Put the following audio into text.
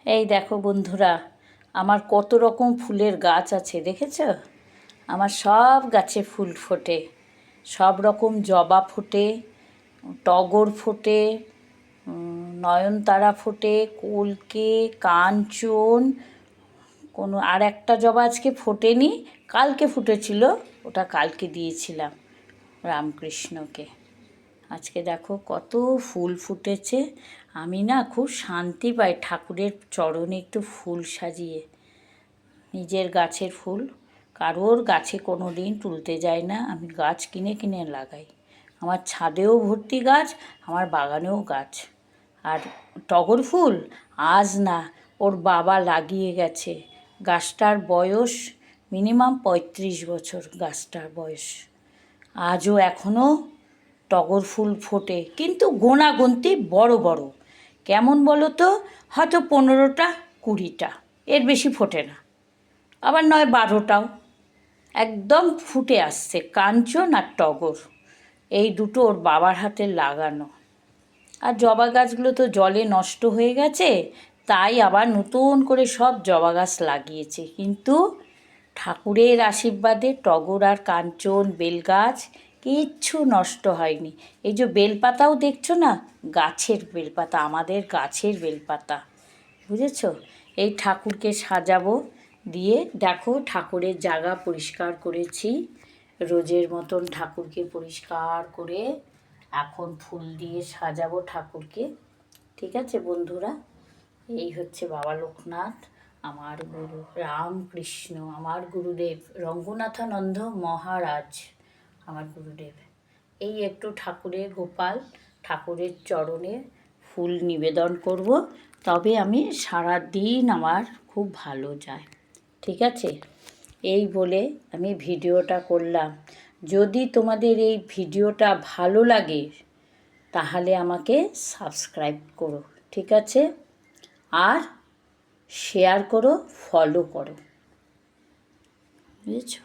এই দেখো বন্ধুরা, আমার কত রকম ফুলের গাছ আছে দেখেছো? আমার সব গাছে ফুল ফোটে, সব রকম জবা ফোটে, টগর ফোটে, নয়নতারা ফোটে, কলকে, কাঞ্চন, কোনো আর একটা জবা আজকে ফোটেনি, কালকে ফুটেছিল, ওটা কালকে দিয়েছিলাম রামকৃষ্ণকে। আজকে দেখো কত ফুল ফুটেছে। আমি না খুব শান্তি পাই ঠাকুরের চরণে একটু ফুল সাজিয়ে। নিজের গাছের ফুল কারোর গাছে কোনো দিন তুলতে যাই না, আমি গাছ কিনে কিনে লাগাই। আমার ছাদেও ভর্তি গাছ, আমার বাগানেও গাছ। আর টগর ফুল আজ না, ওর বাবা লাগিয়ে গেছে। গাছটার বয়স মিনিমাম 35 বছর, গাছটার বয়স। আজও এখনও টগর ফুল ফোটে, কিন্তু গোনাগুনতি বড় বড়। কেমন বলো তো, হয়তো 15টা 20টা, এর বেশি ফোটে না। আবার নয় 12টাও। একদম ফুটে আসছে কাঞ্চন আর টগর, এই দুটো ওর বাবার হাতে লাগানো। আর জবা গাছগুলো তো জলে নষ্ট হয়ে গেছে, তাই আবার নতুন করে সব জবা গাছ লাগিয়েছে। কিন্তু ঠাকুরের আশীর্বাদে টগর আর কাঞ্চন বেলগাছ কিচ্ছু নষ্ট হয়নি। এই যে বেলপাতাও দেখছো না, গাছের বেলপাতা, আমাদের গাছের বেলপাতা, বুঝেছো? এই ঠাকুরকে সাজাবো, দিয়ে দেখো ঠাকুরের জায়গা পরিষ্কার করেছি। রোজের মতন ঠাকুরকে পরিষ্কার করে এখন ফুল দিয়ে সাজাবো ঠাকুরকে। ঠিক আছে বন্ধুরা, এই হচ্ছে বাবা লোকনাথ, আমার গুরু রামকৃষ্ণ, আমার গুরুদেব রঙ্গনাথানন্দ মহারাজ, আমার গুরুদেব। এই একটু ঠাকুরের গোপাল ঠাকুরের চরণে ফুল নিবেদন করব, তবে আমি সারা দিন আমার খুব ভালো যায়। ঠিক আছে, এই বলে আমি ভিডিওটা করলাম। যদি তোমাদের এই ভিডিওটা ভালো লাগে তাহলে আমাকে সাবস্ক্রাইব করো, ঠিক আছে? আর শেয়ার করো, ফলো করো, বুঝেছো?